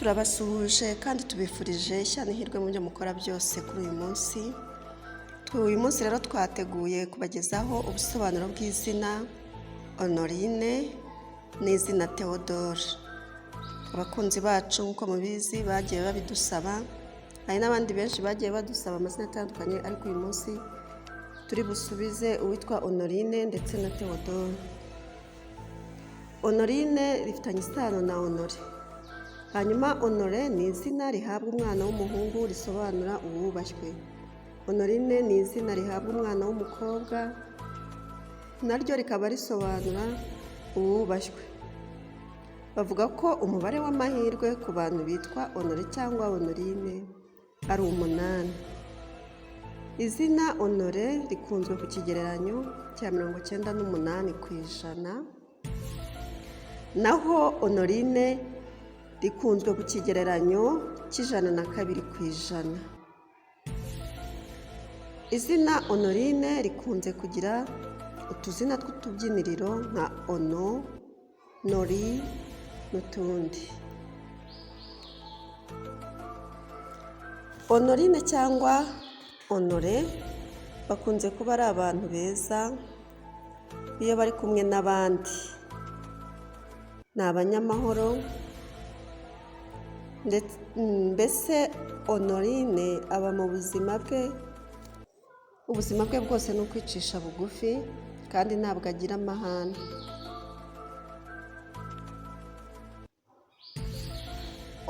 turabasuhuje kandi tubifurije ishya n'ihirwe mu byo mukora byose kuri uyu munsi. Uyu munsi rero twateguye kubagezaho ubusobanuro bw'izina Honorine n'izina Theodore. Abakunzi bacu nk'uko mubizi bagiye babidusaba, hari n'abandi benshi bagiye badusaba amazina atandukanye, ariko uyu munsi turi busubize uwitwa Honorine ndetse na Theodore. Honorine rifitanye isano na Honore. Hanyuma Honore ni izina rihabwa umwana w'umuhungu risobanura uwubashywe. Honorine ni izina rihabwa umwana w'umukobwa naryo rikaba risobanura uwubashywe. Bavuga ko umubare w'amahirwe ku bantu bitwa Honore cyangwa Honorine ari 8. Izina Honore rikunzwe ku kigereranyo cya 98%, naho Honorine rikunzwe ku kigereranyo cy'102%. Izina Honorine rikunze kugira utuzina tw'utubyiniriro nka Ono, Nori n'utundi. Honorine cyangwa Honore bakunze kuba ari abantu beza iyo bari kumwe n'abandi. Ni abanyamahoro, mbese Honorine aba mu buzima bwe bwose ni ukwicisha bugufi kandi ntabwo agira amahane.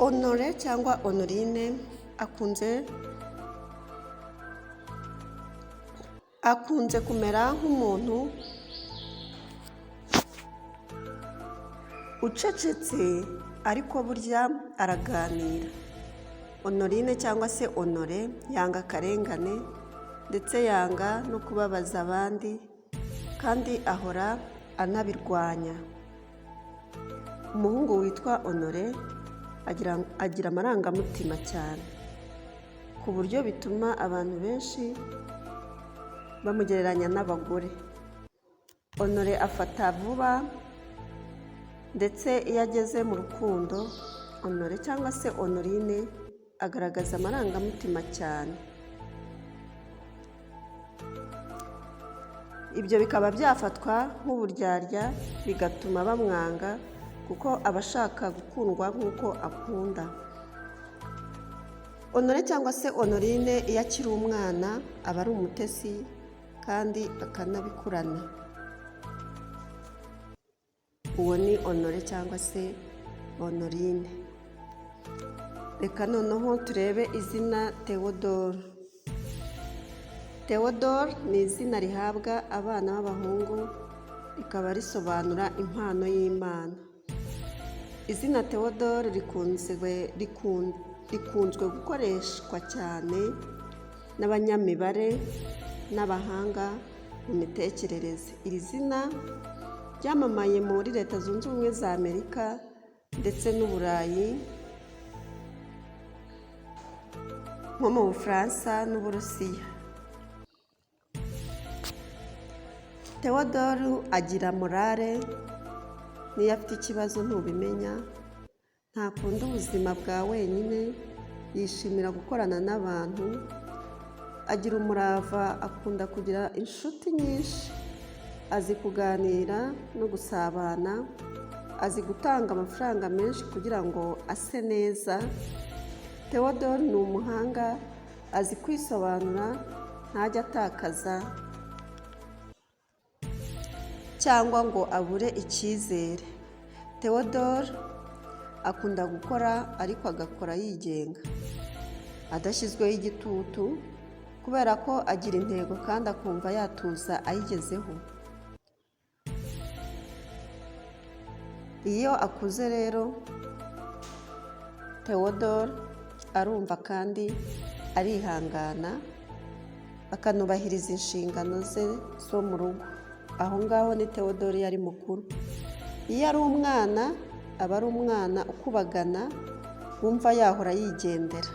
Honore cyangwa Honorine akunze kumera nk'umuntu ucecetse ariko burya araganira. Honorine cyangwa se Honore yanga akarengane ndetse yanga no kubabaza abandi, kandi ahora anabirwanya. Umuhungu witwa Honore agira amarangamutima cyane, ku buryo bituma abantu benshi bamugereranya n'abagore. Honore afata vuba, ndetse iyo ageze mu rukundo Honore cyangwa se Honorine agaragaza amarangamutima cyane. Ibyo bikaba byafatwa nk'uburyarya, bigatuma bamwanga kuko aba ashaka gukundwa nk'uko akunda. Honore cyangwa se Honorine iyo akiri umwana aba ari umutesi kandi akanabikurana. Uwo ni Honore cyangwa se Honorine. Reka noneho turebe izina Theodore. Theodore ni izina rihabwa abana b'abahungu, rikaba risobanura impano y'Imana. Izina Theodore rikunzwe gukoreshwa cyane n'abanyamibare n'abahanga mu mitekerereze. Iri zina ryamamaye muri Leta Zunze Ubumwe za Amerika ndetse n'Uburayi, nko mu Bufaransa n'Uburusiya. Theodore agira morale, niyo afite ikibazo ntubimenya, ntakunda ubuzima bwa wenyine, yishimira gukorana n'abantu, agira umurava, akunda kugira inshuti nyinshi, azi kuganira no gusabana, azi gutanga amafaranga menshi kugira ngo ase neza. Theodore ni umuhanga, azi kwisobanura, ntajya atakaza cyangwa ngo abure icyizere. Theodore akunda gukora, ariko agakora yigenga, adashyizweho igitutu, kubera ko agira intego kandi akumva yatuza ayigezeho. Iyo akuze rero Theodore arumva kandi arihangana, akanubahiriza inshingano ze zo mu rugo. Aho ngaho ni Theodore yari mukuru. Iyo ari umwana aba ari umwana ukubagana, wumva yahora yigendera.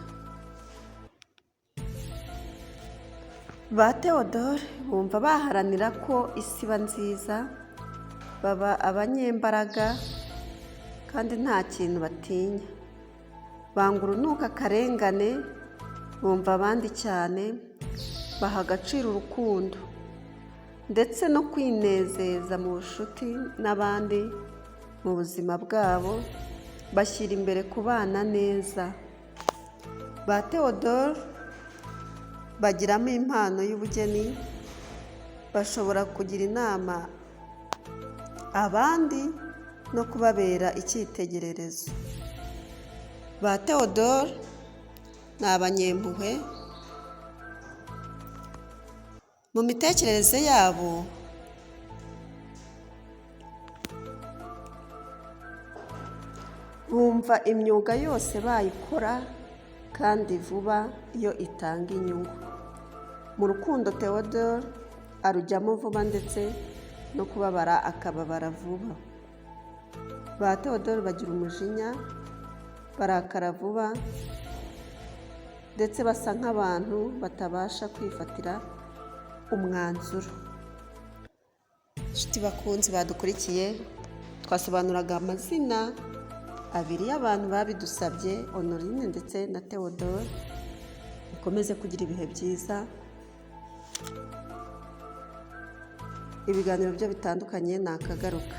Ba Theodore bumva baharanira ko isi iba nziza, baba abanyembaraga kandi nta kintu batinya. banga urunuka akarengane, bumva abandi cyane, baha agaciro urukundo ndetse no kwinezeza mu bucuti n'abandi mu buzima bwabo, bashyira imbere kubana neza. Ba Theodore bagiramo impano y'ubugeni, bashobora kugira inama abandi no kubabera icyitegererezo. Ba Theodore ni abanyempuhwe, mu mitekerereze yabo bumva imyuga yose bayikora kandi vuba iyo itanga inyungu. Mu rukundo Theodore arujyamo vuba ndetse no kubabara akababara vuba. Ba Theodore bagira umujinya, barakara vuba ndetse basa nk'abantu batabasha kwifatira umwanzuro. Inshuti bakunzi badukurikiye, twasobanuraga amazina abiri y'abantu babidusabye, Honorine ndetse na Theodore. Mukomeze kugira ibihe byiza. Ibiganiro byo bitandukanye nakagaruka.